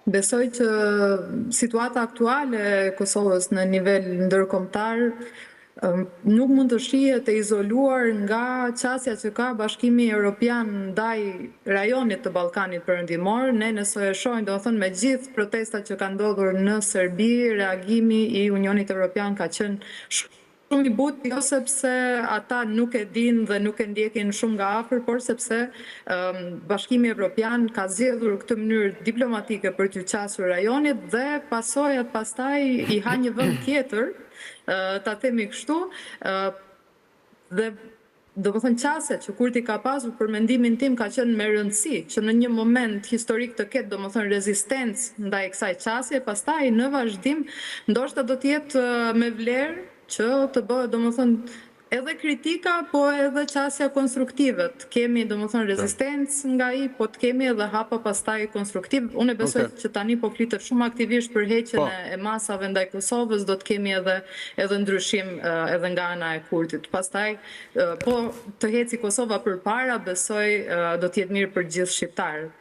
Besoj që situata aktuale e Kosovës në nivel ndërkombëtar nuk mund të shihet e izoluar nga qasja që ka Bashkimi Evropian ndaj rajonit të Ballkanit Perëndimor. Ne nëse e shohim, domethënë me gjithë protestat që kanë ndodhur në Serbi, reagimi i Unionit Evropian ka qenë shumë i butë, jo sepse ata nuk e dinë dhe nuk e ndjekin shumë nga afër, por sepse Bashkimi Evropian ka zgjedhur këtë mënyrë diplomatike për t'u qasur rajonit dhe pasojat pastaj i ha një vend tjetër, ta themi kështu, dhe do të thënë qasja që Kurti ka pasur për mendimin tim ka qenë me rëndësi që në një moment historik të ketë do të thënë rezistencë ndaj kësaj qasje, pastaj në vazhdim ndoshta do të jetë me vlerë që të bëhet do të thënë edhe kritika, po edhe qasja konstruktive. Të kemi do të thënë rezistencë nga ai, po të kemi edhe hapa pastaj konstruktiv. Unë besoj që tani po flitet shumë aktivisht për heqjen e masave ndaj Kosovës, do të kemi edhe ndryshim edhe nga ana e Kurtit. Pastaj po të heci Kosova përpara, besoj do të jetë mirë për gjithë shqiptarët.